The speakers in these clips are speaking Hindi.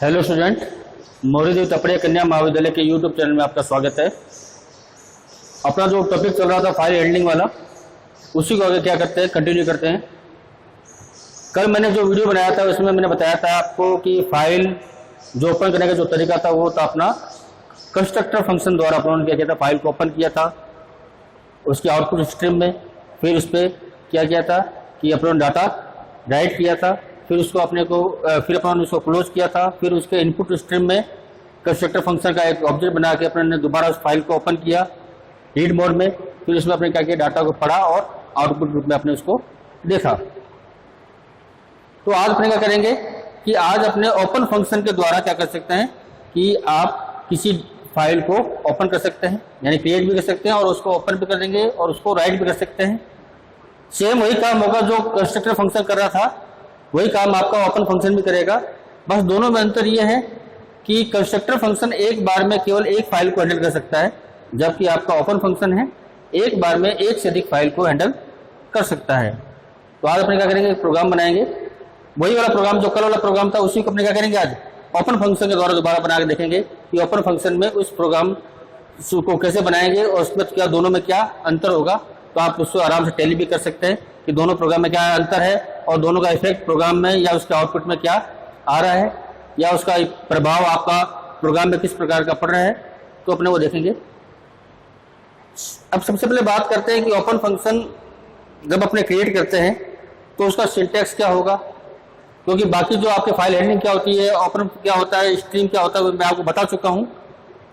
हेलो स्टूडेंट, मौर्यदेव तपड़िया कन्या महाविद्यालय के यूट्यूब चैनल में आपका स्वागत है। अपना जो टॉपिक चल रहा था फाइल हैंडलिंग वाला, उसी को आगे क्या करते हैं, कंटिन्यू करते हैं। कल मैंने जो वीडियो बनाया था उसमें मैंने बताया था आपको कि फाइल जो ओपन करने का जो तरीका था वो था अपना कंस्ट्रक्टर फंक्शन द्वारा अपलोड किया गया था। फाइल को ओपन किया था उसके आउटपुट स्ट्रीम में, फिर उस पर क्या किया था कि अपलोड डाटा राइट किया था, फिर उसको फिर अपन उसको क्लोज किया था, फिर उसके इनपुट स्ट्रीम में कंस्ट्रक्टर फंक्शन का एक ऑब्जेक्ट बना के अपने ने दोबारा उस फाइल को ओपन किया रीड मोड में, फिर उसमें अपने क्या किया डाटा को पढ़ा और आउटपुट रूप में अपने उसको देखा। तो आज अपने क्या करेंगे कि आज अपने ओपन फंक्शन के द्वारा क्या कर सकते हैं कि आप किसी फाइल को ओपन कर सकते हैं, यानी क्रिएट भी कर सकते हैं और उसको ओपन भी कर देंगे और उसको राइट भी कर सकते हैं। सेम वही काम होगा जो कंस्ट्रक्टर फंक्शन कर रहा था, वही काम आपका ओपन फंक्शन भी करेगा। बस दोनों में अंतर यह है कि कंस्ट्रक्टर फंक्शन एक बार में केवल एक फाइल को हैंडल कर सकता है, जबकि आपका ओपन फंक्शन है एक बार में एक से अधिक फाइल को हैंडल कर सकता है। तो आज अपने क्या करेंगे, एक प्रोग्राम बनाएंगे, वही वाला प्रोग्राम जो कल वाला प्रोग्राम था उसी को अपने क्या करेंगे आज ओपन फंक्शन के द्वारा दोबारा बना के देखेंगे कि ओपन फंक्शन में उस प्रोग्राम को कैसे बनाएंगे और उसमें क्या दोनों में क्या अंतर होगा। तो आप उसको आराम से टैली भी कर सकते हैं कि दोनों प्रोग्राम में क्या अंतर है और दोनों का इफेक्ट प्रोग्राम में या उसके आउटपुट में क्या आ रहा है या उसका प्रभाव आपका प्रोग्राम में किस प्रकार का पड़ रहा है, तो अपने वो देखेंगे। अब सबसे पहले बात करते हैं कि ओपन फंक्शन जब अपने क्रिएट करते हैं तो उसका सिंटैक्स क्या होगा, क्योंकि बाकी जो आपके फाइल हैंडलिंग क्या होती है, ओपन क्या होता है, स्ट्रीम क्या होता है, मैं आपको बता चुका हूँ।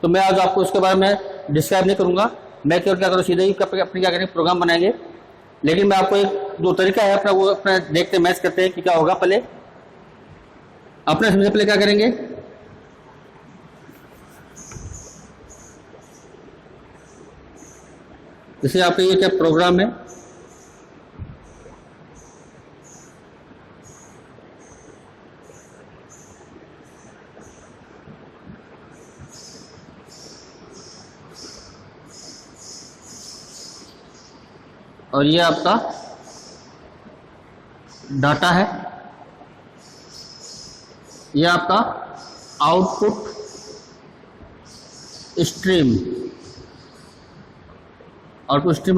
तो मैं आज आपको उसके बारे में डिस्क्राइब नहीं करूँगा, मैं केवल क्या करूँ सीधे ही अपने क्या करेंगे प्रोग्राम बनाएंगे। लेकिन मैं आपको एक दो तरीका है अपना, वो अपना देखते मैच करते हैं कि क्या होगा। पहले अपने सबसे पहले क्या करेंगे, जैसे आपका ये क्या प्रोग्राम है, और ये आपका डाटा है, ये आपका आउटपुट स्ट्रीम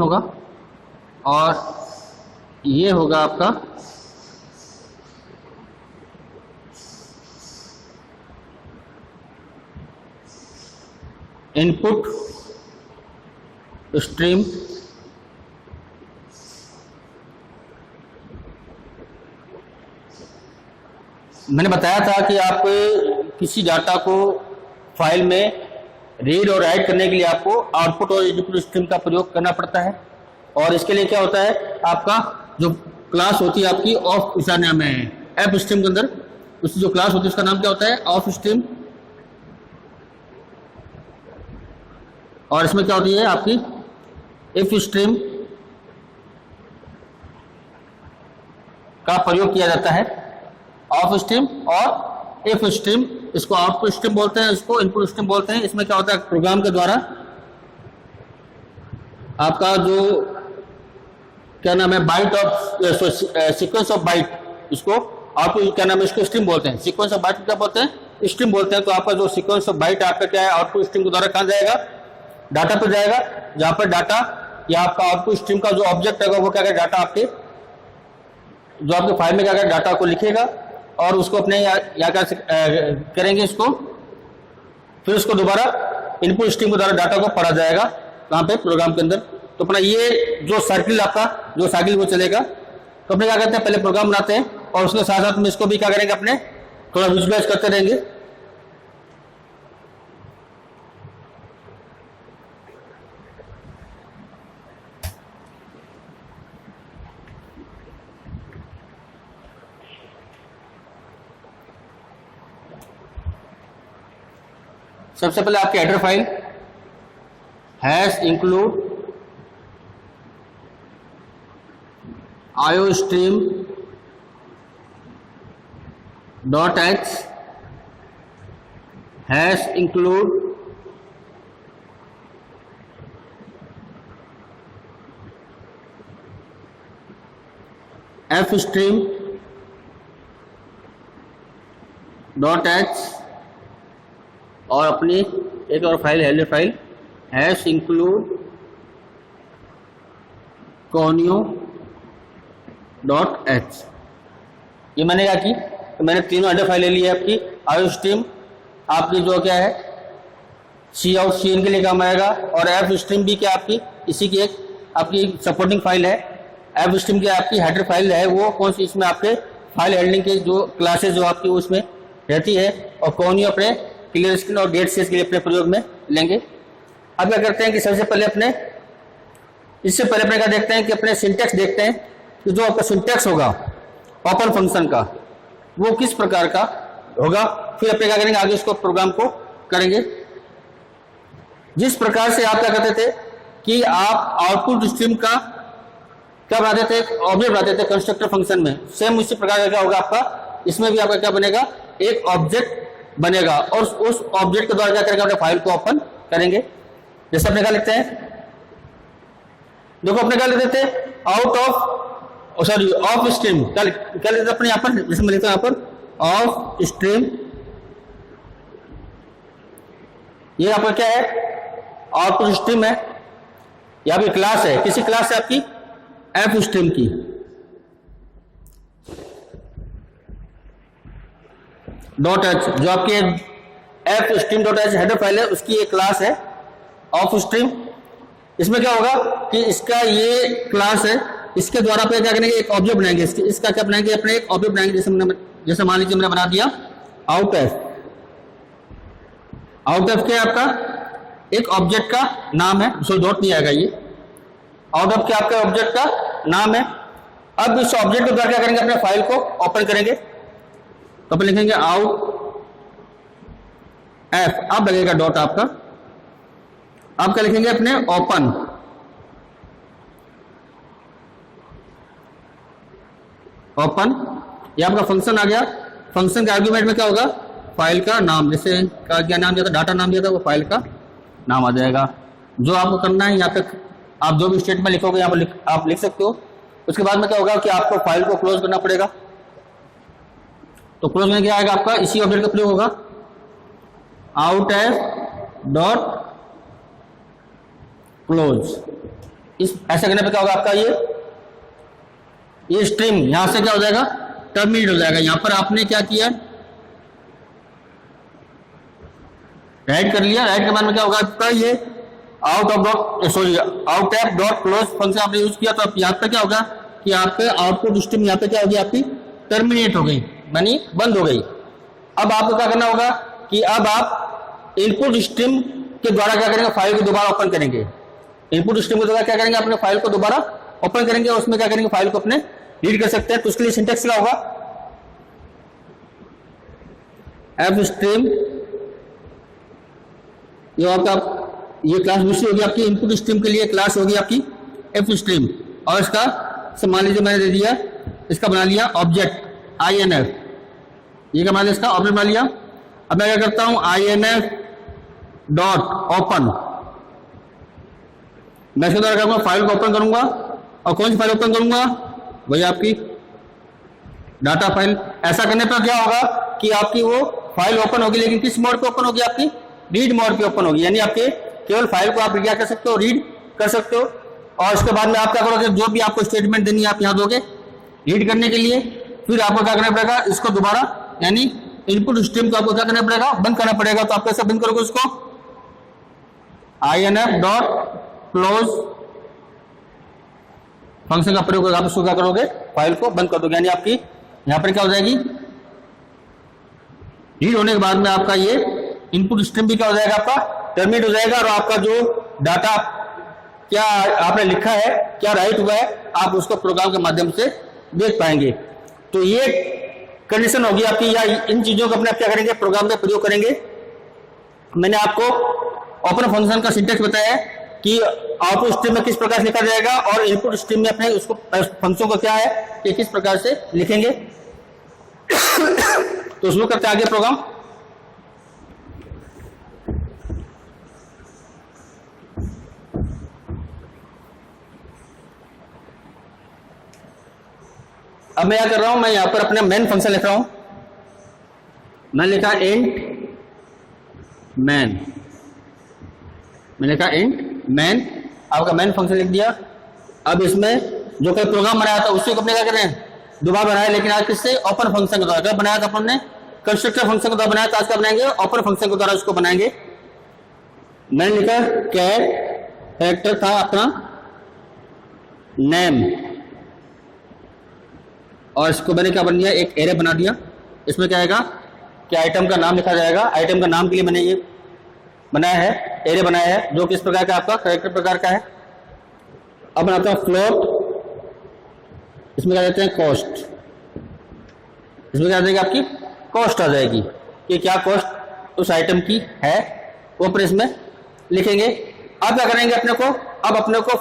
होगा, और ये होगा आपका इनपुट स्ट्रीम। मैंने बताया था कि आपको किसी डाटा को फाइल में रीड और राइट करने के लिए आपको आउटपुट और इनपुट स्ट्रीम का प्रयोग करना पड़ता है। और इसके लिए क्या होता है, आपका जो क्लास होती है आपकी ऑफ, इसका नाम है एफ स्ट्रीम के अंदर उसकी जो क्लास होती है उसका नाम क्या होता है, ऑफ स्ट्रीम। और इसमें क्या होती है आपकी इफ स्ट्रीम का प्रयोग किया जाता है, ऑफ स्ट्रीम और इफ स्ट्रीम। इसको आउटपुट स्ट्रीम बोलते हैं, इसको इनपुट स्ट्रीम बोलते हैं। इसमें क्या होता है, प्रोग्राम के द्वारा आपका जो क्या नाम है byte of sequence of byte, इसको आउटपुट क्या नाम है, इसको स्ट्रीम बोलते हैं। सीक्वेंस ऑफ बाइट क्या बोलते हैं, स्ट्रीम बोलते हैं। तो आपका जो सीक्वेंस ऑफ बाइट आपका क्या है, आउटपुट स्ट्रीम के द्वारा कहाँ जाएगा, डाटा पर जाएगा, जहां पर डाटा या आपका आउटपुट स्ट्रीम का जो ऑब्जेक्ट है वो क्या करेगा, डाटा आपके जो आपके फाइल में क्या करेगा, डाटा को लिखेगा और उसको अपने या करेंगे इसको, फिर उसको दोबारा इनपुट स्ट्रीम के द्वारा डाटा को पढ़ा जाएगा कहाँ पे, प्रोग्राम के अंदर। तो अपना ये जो साइकिल आपका जो साइकिल वो चलेगा। तो अपने क्या करते हैं, पहले प्रोग्राम बनाते हैं और उसके साथ साथ में इसको भी क्या करेंगे, अपने थोड़ा विजुअलाइज करते रहेंगे। सबसे पहले आपकी header file hash include IO stream .h hash include f stream .h और अपनी एक और file header file hash include conio.h। ये मैंने क्या की, तो मैंने तीनों हेडर फाइल ले ली है आपकी। आयो स्ट्रीम आपकी जो क्या है सी आउट सी इन के लिए काम आएगा, और एफ स्ट्रीम भी क्या आपकी इसी की एक आपकी सपोर्टिंग फाइल है। एफ स्ट्रीम की आपकी हेडर फाइल है वो कौन सी, इसमें आपके फाइल हैंडलिंग के जो क्लासेस जो आपकी उसमें रहती है, और कौन अपने क्लियर स्क्रीन और गेट सीएस के लिए अपने प्रयोग में लेंगे। अब क्या करते हैं कि सबसे पहले इससे पहले अपने क्या देखते हैं कि अपने सिंटेक्स देखते हैं कि जो आपका सिंटेक्स होगा ओपन फंक्शन का वो किस प्रकार का होगा। फिर अपने क्या करेंगे आगे उसको प्रोग्राम को करेंगे। जिस प्रकार से आप क्या करते थे कि आप आउटपुट स्ट्रीम का क्या बनाते थे, ऑब्जेक्ट बनाते थे कंस्ट्रक्टर फंक्शन में, सेम उसी प्रकार का क्या होगा आपका इसमें भी आपका क्या बनेगा, एक ऑब्जेक्ट बनेगा, और उस ऑब्जेक्ट के द्वारा क्या करेंगे अपने फाइल को ओपन करेंगे। जैसे अपने क्या लिखते हैं, देखो अपने क्या लिखते थे आउट ऑफ ऑफ स्ट्रीम, क्या लिखते थे अपने यहाँ पर, जैसे मैं लिखता हूँ यहाँ पर ऑफ स्ट्रीम, ये आपका क्या है आउटपुट स्ट्रीम है, यहाँ भी क्लास है, किसी क्लास है आपकी एफ स्ट्रीम की। डॉट एच जो आपकी F stream dot H header file है उसकी एक क्लास है ऑफ स्ट्रीम। इसमें क्या होगा कि इसका ये क्लास है, इसके द्वारा पे क्या करेंगे एक ऑब्जेक्ट बनाएंगे, इसका क्या बनाएंगे अपने एक ऑब्जेक्ट बनाएंगे। जैसे मान लीजिए मैंने बना दिया आउट एफ क्या आपका एक ऑब्जेक्ट का नाम है, सो डॉट नहीं आएगा, ये आउट ऑफ क्या आपका ऑब्जेक्ट का नाम है। अब इस ऑब्जेक्ट के द्वारा क्या करेंगे अपने फाइल को ओपन करेंगे, तो अपन लिखेंगे आउट एफ, अब लगेगा डॉट आपका, आप क्या लिखेंगे अपने ओपन, ये आपका फंक्शन आ गया। फंक्शन के आर्गुमेंट में क्या होगा फाइल का नाम, जैसे क्या नाम दिया था, डाटा नाम दिया था, वो फाइल का नाम आ जाएगा। जो आपको करना है यहाँ पे आप जो भी स्टेटमेंट लिखोगे यहाँ पर आप लिख सकते हो। उसके बाद में क्या होगा कि आपको फाइल को क्लोज करना पड़ेगा, तो क्लोज में क्या आएगा आपका इसी ऑब्जेक्ट का प्रयोग होगा आउट एफ डॉट क्लोज। इस ऐसा करने पे क्या होगा आपका ये स्ट्रीम यहां से क्या हो जाएगा टर्मिनेट हो जाएगा। यहां पर आपने क्या किया राइट कर लिया, राइट के बाद में क्या होगा आपका ये out F dot close function आपने यूज किया, तो यहाँ पे क्या होगा कि आपके आउटपुट स्ट्रीम यहाँ पे क्या होगी आपकी टर्मिनेट हो गई, यानी बंद हो गई। अब आपको क्या करना होगा कि अब आप इनपुट स्ट्रीम के द्वारा क्या करेंगे फाइल को दोबारा ओपन करेंगे। इनपुट स्ट्रीम के द्वारा क्या करेंगे अपने फाइल को दोबारा ओपन करेंगे, उसमें क्या करेंगे फाइल को अपने रीड कर सकते हैं। तो उसके लिए सिंटेक्स क्या होगा एफ स्ट्रीम, ये क्लास दूसरी होगी आपकी, इनपुट स्ट्रीम के लिए क्लास होगी आपकी एफ स्ट्रीम, और इसका मान लीजिए मैंने दे दिया इसका बना लिया ऑब्जेक्ट INF, ये क्या बना लिया इसका ऑब्जेक्ट बना लिया। अब मैं क्या करता हूं INF डॉट ओपन, मैं इसके द्वारा करूंगा फाइल को ओपन करूंगा, और कौन सी फाइल ओपन करूंगा वही आपकी डाटा फाइल। ऐसा करने पर क्या होगा कि आपकी वो फाइल ओपन होगी, लेकिन किस मोड पे ओपन होगी आपकी रीड मोड पे ओपन होगी, यानी आपके केवल फाइल को आप क्या कर सकते हो रीड कर सकते हो। और इसके बाद में आप क्या करोगे जो भी आपको स्टेटमेंट देनी है आप यहाँ दोगे रीड करने के लिए। फिर आपको क्या करना पड़ेगा इसको दोबारा, यानी इनपुट स्ट्रीम को आपको क्या करना पड़ेगा बंद करना पड़ेगा। तो आप कैसे बंद करोगे उसको INF डॉट क्लोज फंक्शन का प्रयोग करके आप उसको क्या करोगे फाइल को बंद कर दोगे, यानी आपकी यहां पर क्या हो जाएगी रीड होने के बाद में आपका ये इनपुट स्ट्रीम भी क्या हो जाएगा आपका टर्मिनेट हो जाएगा, और आपका जो डाटा क्या आपने लिखा है क्या राइट हुआ है आप उसको प्रोग्राम के माध्यम से देख पाएंगे। तो ये कंडीशन होगी आपकी, या इन चीजों को अपने आप क्या करेंगे प्रोग्राम में प्रयोग करेंगे। मैंने आपको ओपन फंक्शन का सिंटेक्स बताया कि आउटपुट स्ट्रीम में किस प्रकार से लिखा जाएगा, और इनपुट स्ट्रीम में अपने उसको फंक्शन को क्या है कि किस प्रकार से लिखेंगे। तो शुरू करते हैं आगे प्रोग्राम। अब मैं क्या कर रहा हूं, मैं यहां पर अपना मेन फंक्शन लिख रहा हूं। मैं लिखा इंट मैन, मैंने कहा इंट मैन, आपका मैन फंक्शन लिख दिया। अब इसमें जो कोई प्रोग्राम बनाया था उसी को अपने क्या करें, दोबारा बनाया, लेकिन आज किससे, ओपन फंक्शन के द्वारा। क्या बनाया था अपन ने, कंस्ट्रक्टर फंक्शन के द्वारा बनाया था, आज क्या बनाएंगे, ओपन फंक्शन के द्वारा उसको बनाएंगे। मैंने लिखा कैरेक्टर था अपना नेम, और इसको मैंने क्या बन दिया, एक एरे बना दिया। इसमें क्या आएगा कि आइटम का नाम लिखा जाएगा। आइटम का नाम के लिए मैंने ये बनाया है, एरे बनाया है, जो किस प्रकार का, आपका कैरेक्टर प्रकार का है। अब बनाता हूं फ्लोट, इसमें क्या देते हैं, कॉस्ट। इसमें क्या आ जाएगी, आपकी कॉस्ट आ जाएगी कि क्या कॉस्ट उस आइटम की है, वो पर इसमें लिखेंगे। अब क्या करेंगे, अपने को अब अपने को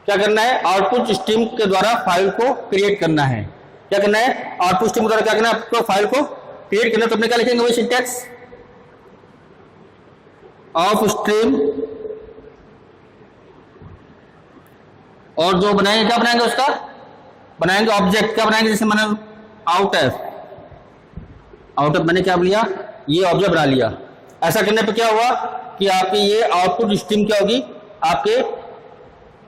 क्या करना है, आउटपुट स्ट्रीम के द्वारा फाइल को क्रिएट करना है। क्या करना है, आउटपुट स्ट्रीम के द्वारा क्या करना है, आपको फाइल को क्रिएट करना है। तो अपने क्या लिखेंगे, वही सिंटैक्स, ऑफ स्ट्रीम, और जो बनाएंगे क्या बनाएंगे, उसका बनाएंगे ऑब्जेक्ट। क्या बनाएंगे, जैसे मैंने आउट ऑफ मैंने क्या लिया, ये ऑब्जेक्ट बना लिया। ऐसा करने पे क्या हुआ कि आपकी ये आउटपुट स्ट्रीम क्या होगी, आपके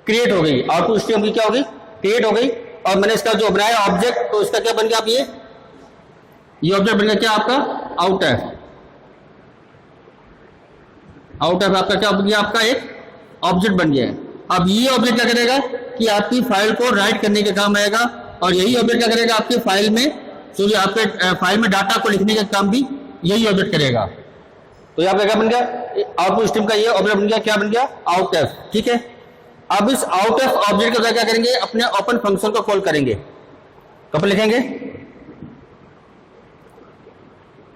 क्रिएट हो गई। आउटपुट स्ट्रीम की क्या होगी, क्रिएट हो गई। और मैंने इसका जो बनाया ऑब्जेक्ट, तो इसका क्या बन गया, आप ये ऑब्जेक्ट बन गया क्या, आपका आउट ऑफ आपका क्या बन गया, आपका एक ऑब्जेक्ट बन गया है। अब ये ऑब्जेक्ट क्या करेगा कि आपकी फाइल को राइट करने के काम आएगा, और यही ऑब्जेक्ट क्या करेगा, आपकी फाइल में, तो आपके फाइल में डाटा को लिखने का काम भी यही ऑब्जेक्ट करेगा। तो यहाँ पे क्या बन गया, आउटपुट स्ट्रीम का ये ऑब्जेक्ट बन गया, क्या बन गया, आउट ऑफ। ठीक है, अब इस आउट ऑफ ऑब्जेक्ट का क्या करेंगे, अपने ओपन फंक्शन को कॉल करेंगे। कब लिखेंगे,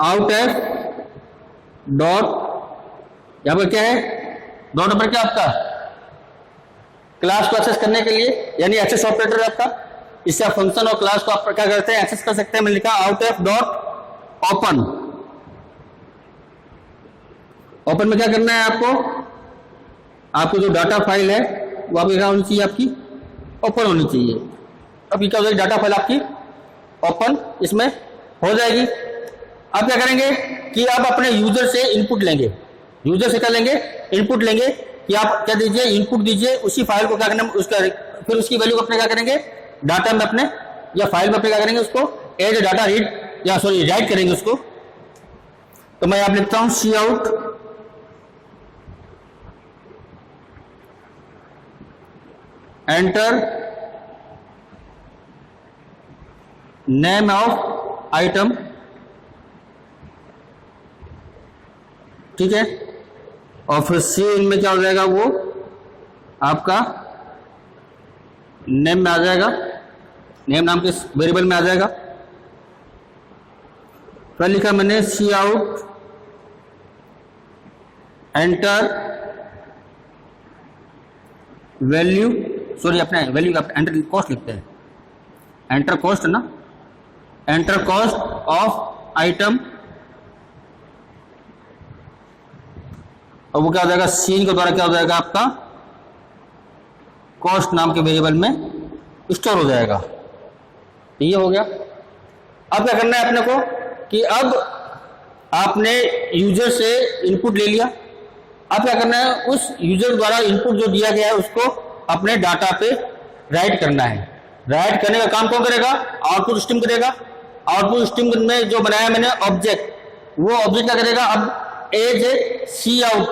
आउट ऑफ डॉट, यहां पर क्या है, डॉट पर क्या आपका क्लास को एक्सेस करने के लिए, यानी एक्सेस ऑपरेटर है आपका। इससे आप फंक्शन और क्लास को आप क्या करते हैं, एक्सेस कर सकते हैं। मैंने लिखा out of dot open. Open में क्या करना है आपको जो डाटा फाइल है वो आपकी क्या होनी चाहिए, आपकी ओपन होनी चाहिए। अब क्या हो जाएगी, डाटा फाइल आपकी ओपन इसमें हो जाएगी। अब क्या करेंगे कि आप अपने यूजर से इनपुट लेंगे। यूजर से क्या लेंगे, इनपुट लेंगे कि आप क्या दीजिए, इनपुट दीजिए। उसी फाइल को क्या करना, उसका फिर उसकी वैल्यू को अपने क्या करेंगे, डाटा में अपने या फाइल में अपने क्या करेंगे, उसको एज डाटा रीड या सॉरी राइट करेंगे उसको। तो मैं आप लिखता हूं c out enter name of item. ठीक है, और फिर सी इनमें क्या हो जाएगा, वो आपका नेम में आ जाएगा, नेम नाम के वेरिएबल में आ जाएगा। फिर लिखा मैंने सी आउट एंटर वैल्यू, सॉरी अपने वैल्यू का एंटर कॉस्ट लिखते हैं, एंटर कॉस्ट ना, एंटर कॉस्ट ऑफ आइटम। और वो क्या हो जाएगा, सीन के द्वारा क्या हो जाएगा, आपका कॉस्ट नाम के वेरिएबल में स्टोर हो जाएगा। ये हो गया। अब क्या करना है अपने को कि अब आपने यूजर से इनपुट ले लिया। अब क्या करना है, उस यूजर द्वारा इनपुट जो दिया गया है उसको अपने डाटा पे राइट करना है। राइट करने का काम कौन करेगा, आउटपुट स्ट्रीम करेगा। आउटपुट स्ट्रीम में जो बनाया मैंने ऑब्जेक्ट, वो ऑब्जेक्ट क्या करेगा, अब एज सी आउट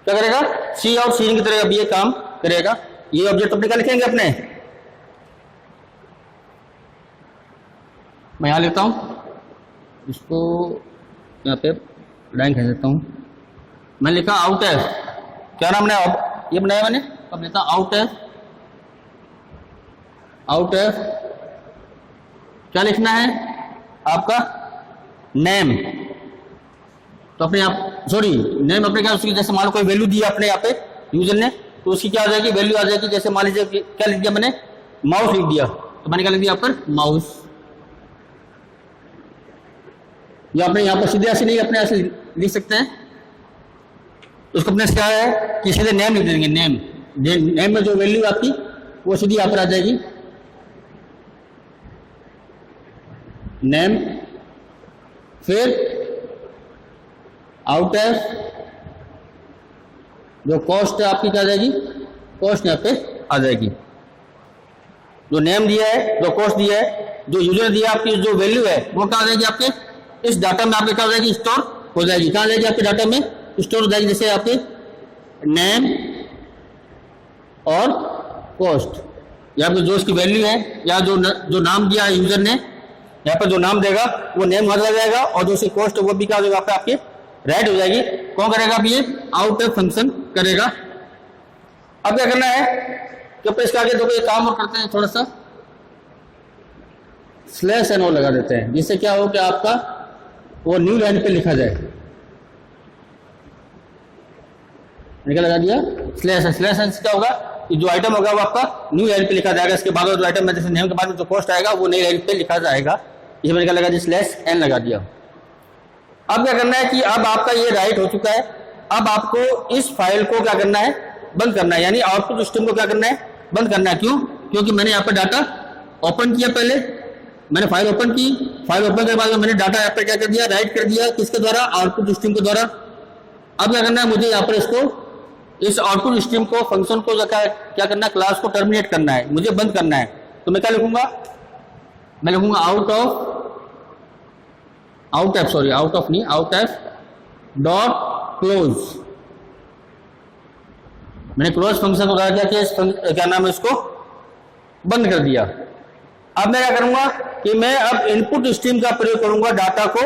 क्या करेगा, सी आउट सीन की तरह अब ये काम करेगा। ये ऑब्जेक्ट अपने क्या लिखेंगे, अपने मैं यहां लेता हूं, इसको यहाँ पे लाइन कह देता हूं। मैं लिखा आउट एफ, क्या नाम है, ये बनाया मैंने। अब लिखा आउट एफ, आउट एफ क्या लिखना है आपका, नेम। तो अपने आप सॉरी नेम अपने क्या, उसकी जैसे मान लो कोई वैल्यू दी अपने यहाँ पे यूजर ने, तो उसकी क्या आ जाएगी, वैल्यू आ जाएगी। जैसे मान लीजिए क्या लिख दिया मैंने, माउस लिख दिया, तो मैंने क्या लिख दिया यहाँ पर, माउस। या अपने यहाँ पर सीधे ऐसे नहीं, अपने ऐसे लिख सकते हैं। उसको अपने क्या है कि सीधे नेम लिख देंगे, नेम। नेम में जो वैल्यू आपकी वो सीधी यहाँ पर आ जाएगी, नेम। फिर आउट एफ जो कॉस्ट है आपकी क्या आ जाएगी, कॉस्ट यहाँ पे आ जाएगी। जो नेम दिया है, जो कॉस्ट दिया है, जो यूजर दिया आपकी जो वैल्यू है वो क्या आ जाएगी आपके इस डाटा में आपके क्या हो जाएगी, स्टोर हो जाएगी। कहाँ जाएगी आपके डाटा में स्टोर हो जाएगी। जैसे आपके नेम और कॉस्ट, यहाँ पे जो इसकी वैल्यू है या जो नाम दिया है यूजर ने, यहाँ पर जो नाम देगा वो नेम वहां चला जाएगा और जो उसकी कॉस्ट है वो भी क्या हो जाएगा पे आपके राइट हो जाएगी। कौन करेगा अब ये आउट ऑफ फंक्शन करेगा। अब क्या करना है कि अपने इसके आगे देखो ये काम और करते हैं, थोड़ा सा स्लैश एन ओ लगा देते हैं, जिससे क्या हो कि आपका वो न्यू लाइन पे लिखा जाए। क्या लगा दिया, स्लैश एन। स्लैश एन से क्या होगा कि जो आइटम होगा वो आपका न्यू लाइन पे लिखा जाएगा। इसके बाद जो आइटम में जैसे नेम के बाद में जो कॉस्ट आएगा वो नई लाइन पे लिखा जाएगा। ये मैंने क्या लगा दिया, स्लैश एन लगा दिया। अब क्या करना है कि अब आपका ये राइट हो चुका है। अब आपको इस फाइल को क्या करना है, बंद करना है, यानी आउटपुट सिस्टम को क्या करना है, बंद करना है। क्यों? क्योंकि मैंने यहाँ पर डाटा ओपन किया, पहले मैंने फाइल ओपन की, फाइल ओपन करने के बाद मैंने डाटा यहाँ पर क्या कर दिया, राइट कर दिया, किसके द्वारा, आउटपुट स्ट्रीम के द्वारा। अब क्या करना है, मुझे यहाँ पर इसको इस आउटपुट स्ट्रीम को फंक्शन को क्या करना है, क्लास को टर्मिनेट करना है, मुझे बंद करना है। तो मैं क्या लिखूंगा, मैं लिखूंगा आउट ऑफ डॉट क्लोज। मैंने क्लोज फंक्शन को क्या नाम है, इसको बंद कर दिया। अब मैं क्या करूंगा कि मैं अब इनपुट स्ट्रीम का प्रयोग करूंगा डाटा को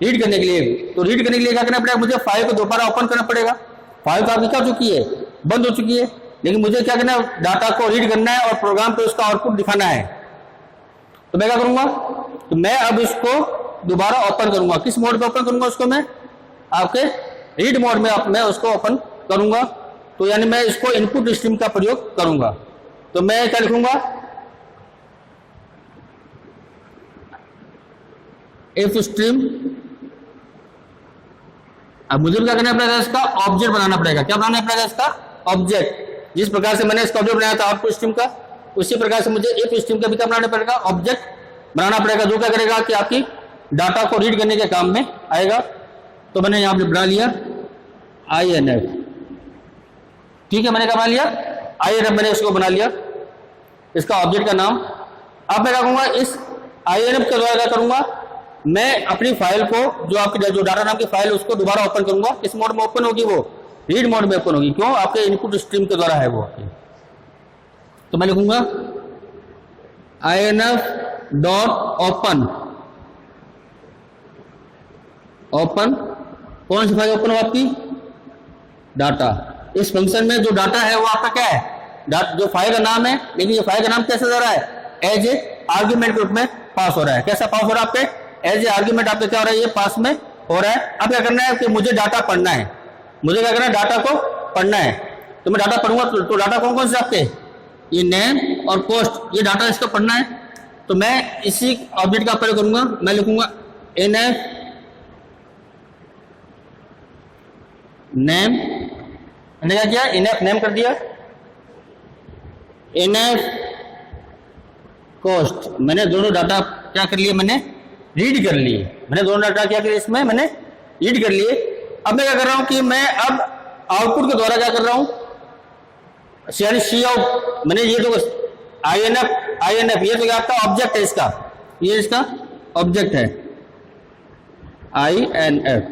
रीड करने के लिए। तो रीड करने के लिए क्या करना पड़ेगा, मुझे फाइल को दोबारा ओपन करना पड़ेगा। फाइल तो आपकी क्या हो चुकी है, बंद हो चुकी है, लेकिन मुझे क्या करना है, डाटा को रीड करना है और प्रोग्राम पे उसका आउटपुट दिखाना है। तो मैं क्या करूंगा, तो मैं अब इसको दोबारा ओपन करूंगा। किस मोड पे ओपन करूंगा उसको, मैं आपके रीड मोड में मैं उसको ओपन करूंगा। तो यानी मैं इसको इनपुट स्ट्रीम का प्रयोग करूंगा। तो मैं क्या लिखूंगा, इफ स्ट्रीम। अब मुझे क्या करना पड़ेगा, इसका ऑब्जेक्ट बनाना पड़ेगा। क्या बनाना पड़ेगा, इसका ऑब्जेक्ट। जिस प्रकार से मैंने इसका ऑब्जेक्ट बनाया था आउटपुट स्ट्रीम का, उसी प्रकार से मुझे इफ स्ट्रीम का भी क्या बनाना पड़ेगा, ऑब्जेक्ट बनाना पड़ेगा, जो क्या करेगा कि आपकी डाटा को रीड करने के काम में आएगा। तो मैंने यहां पे बना लिया INF, ठीक है, मैंने क्या बना लिया, INF मैंने इसको बना लिया, इसका ऑब्जेक्ट का नाम। अब मैं क्या करूंगा, इस INF के द्वारा क्या करूंगा, मैं अपनी फाइल को जो डाटा नाम की फाइल उसको दोबारा ओपन करूंगा। किस मोड में ओपन होगी, वो रीड मोड में ओपन होगी। क्यों, आपके इनपुट स्ट्रीम के द्वारा है वो। तो मैं लिखूंगा INF डॉट ओपन। कौन सी फाइल ओपन हो आपकी, डाटा। इस फंक्शन में जो डाटा है वो आपका क्या है, जो फाइल का नाम है, लेकिन ये फाइल का नाम कैसे हो रहा है, एज ए आर्ग्यूमेंट के रूप में पास हो रहा है। कैसा पास हो रहा है आपके, एज ए आर्ग्यूमेंट आपके क्या हो रहा है, ये पास में हो रहा है। अब क्या करना है कि मुझे डाटा पढ़ना है, मुझे क्या करना है, डाटा को पढ़ना है। तो मैं डाटा पढ़ूंगा, तो डाटा कौन कौन से आपके, ये नेम और कॉस्ट, ये डाटा इसको पढ़ना है। तो मैं इसी ऑब्जेक्ट का प्रयोग करूंगा। मैं लिखूंगा NF नेम। मैंने क्या किया, NF नेम कर दिया, NF कॉस्ट। मैंने दोनों डाटा क्या कर लिए, मैंने रीड कर लिए। मैंने दोनों डाटा क्या किया, इसमें मैंने रीड कर लिए। अब मैं क्या कर रहा हूं कि मैं अब आउटपुट के द्वारा क्या कर रहा हूं, यानी सी आउट। मैंने ये जो INF ये तो आपका ऑब्जेक्ट है, इसका ये इसका ऑब्जेक्ट है INF,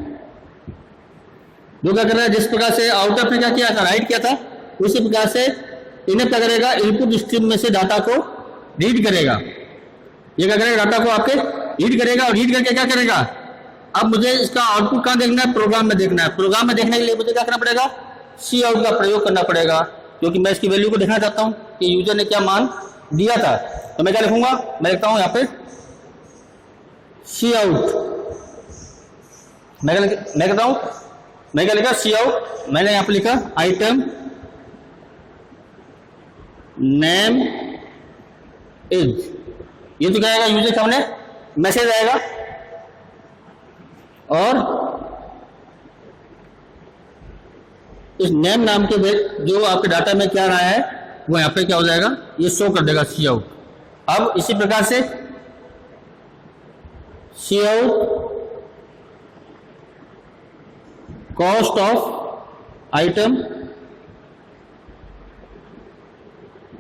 जो क्या कर रहा है, जिस प्रकार से आउट ऑफ ने क्या किया था, राइट किया था, उसी प्रकार से इन्हें क्या करेगा, इनपुट स्ट्रीम में से डाटा को रीड करेगा। ये क्या करेगा, डाटा को आपके रीड करेगा और रीड करके क्या करेगा, अब मुझे इसका आउटपुट कहाँ देखना है, प्रोग्राम में देखना है। प्रोग्राम में देखने के लिए मुझे क्या करना पड़ेगा, सी आउट का प्रयोग करना पड़ेगा, क्योंकि मैं इसकी वैल्यू को देखना चाहता हूं कि यूजर ने क्या मान दिया था। तो मैं क्या लिखूंगा, मैं लिखता हूं यहाँ पे सी आउट। मैं कहता हूं, मैं क्या लिखा, सी आउट। मैंने यहाँ पे लिखा आइटम नेम इज। ये तो क्या आएगा, यूजर के सामने मैसेज आएगा और इस नेम नाम के जो आपके डाटा में क्या रहा है वो यहाँ पे क्या हो जाएगा, ये शो कर देगा सी आउट। अब इसी प्रकार से c out cost of item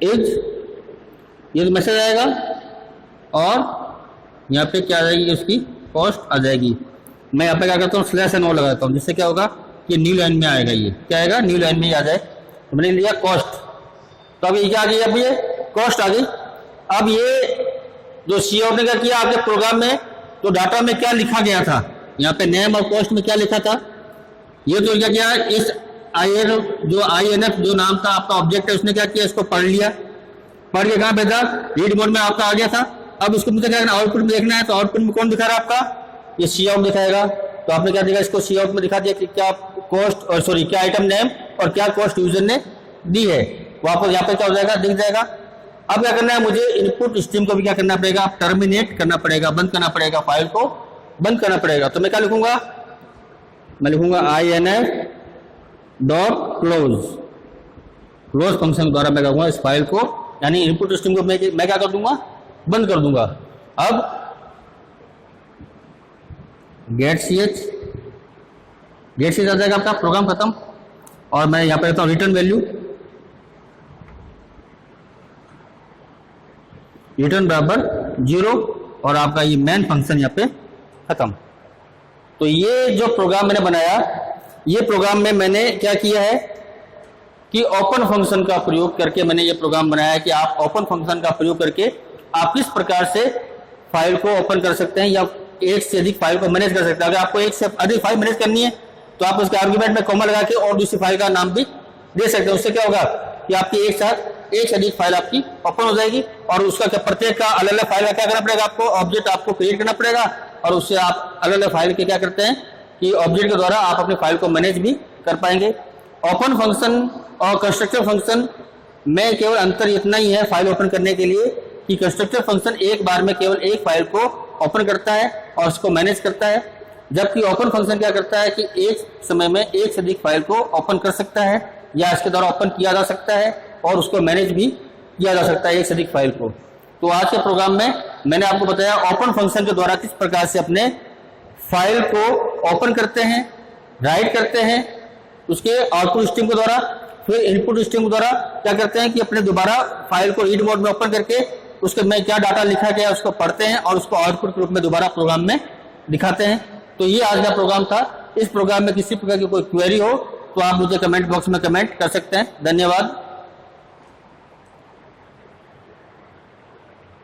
is, ये मैसेज आएगा और यहाँ पे क्या आ जाएगी, उसकी कॉस्ट आ जाएगी। मैं यहाँ पे क्या करता हूँ, स्लैश एन ओ लगाता हूँ, जिससे क्या होगा कि न्यू लाइन में आएगा। ये क्या आएगा, न्यू लाइन में ही आ जाए। तो मैंने लिया कॉस्ट, तो अब ये क्या आ गई, अब ये कॉस्ट आ गई। अब ये जो सी आउट ने क्या किया आपके प्रोग्राम में, तो डाटा में क्या लिखा गया था, यहाँ पे नेम और कॉस्ट में क्या लिखा था, ये तो क्या किया, इस INF जो नाम था आपका ऑब्जेक्ट है, उसने क्या किया, इसको पढ़ लिया, पढ़ के कहाँ भेजा, रीड मोड में आपका आ गया था। अब इसको मुझे क्या करना, आउटपुट में देखना है, तो आउटपुट में कौन दिखा रहा है आपका, ये सी आउट दिखाएगा। तो आपने क्या देखा, इसको सी आउट में दिखा दिया कि क्या कॉस्ट और सॉरी क्या आइटम नेम और क्या कॉस्ट यूजर ने दी है, वापस यहाँ पे क्या हो जाएगा, दिख जाएगा। अब क्या करना है, मुझे इनपुट स्ट्रीम को भी क्या करना पड़ेगा, टर्मिनेट करना पड़ेगा, बंद करना पड़ेगा, फाइल को बंद करना पड़ेगा। तो मैं क्या लिखूंगा, मैं लिखूंगा INF.close, क्लोज फंक्शन द्वारा मैं कहूंगा इस फाइल को, यानी इनपुट स्ट्रीम को मैं क्या कर दूंगा, बंद कर दूंगा। अब गेट सी एच आ जाएगा, आपका प्रोग्राम खत्म। और मैं यहाँ पे कहता हूँ रिटर्न वैल्यू, रिटर्न बराबर 0, और आपका ये मेन फंक्शन यहाँ पे खत्म। तो ये जो प्रोग्राम मैंने बनाया, ये प्रोग्राम में मैंने क्या किया है कि ओपन फंक्शन का प्रयोग करके मैंने ये प्रोग्राम बनाया है कि आप ओपन फंक्शन का प्रयोग करके आप किस प्रकार से फाइल को ओपन कर सकते हैं या एक से अधिक फाइल को मैनेज कर सकते हैं। अगर आपको एक से अधिक फाइल मैनेज करनी है तो आप उसके आर्गुमेंट में कॉमा लगा के और दूसरी फाइल का नाम भी दे सकते हैं। उससे क्या होगा कि आपकी एक साथ एक से अधिक फाइल आपकी ओपन हो जाएगी, और उसका क्या प्रत्येक का अलग अलग फाइल का क्या करना पड़ेगा, आपको ऑब्जेक्ट आपको क्रिएट करना पड़ेगा, और उससे आप अलग अलग फाइल के क्या करते हैं कि ऑब्जेक्ट के द्वारा आप अपनी फाइल को मैनेज भी कर पाएंगे। ओपन फंक्शन और कंस्ट्रक्टर फंक्शन में केवल अंतर इतना ही है फाइल ओपन करने के लिए कि कंस्ट्रक्टर फंक्शन एक बार में केवल एक फाइल को ओपन करता है और उसको मैनेज करता है, जबकि ओपन फंक्शन क्या करता है कि एक समय में एक से अधिक फाइल को ओपन कर सकता है या इसके द्वारा ओपन किया जा सकता है और उसको मैनेज भी किया जा सकता है एक से अधिक फाइल को। तो आज के प्रोग्राम में मैंने आपको बताया ओपन फंक्शन के द्वारा किस प्रकार से अपने फाइल को ओपन करते हैं, राइट करते हैं, उसके आउटपुट स्ट्रीम के द्वारा, फिर इनपुट स्ट्रीम के द्वारा क्या करते हैं कि अपने दोबारा फाइल को रीड मोड में ओपन करके उसके में क्या डाटा लिखा गया उसको पढ़ते हैं और उसको आउटपुट के रूप में दोबारा प्रोग्राम में दिखाते हैं। तो ये आज का प्रोग्राम था। इस प्रोग्राम में किसी प्रकार की कोई क्वेरी हो तो आप मुझे कमेंट बॉक्स में कमेंट कर सकते हैं। धन्यवाद।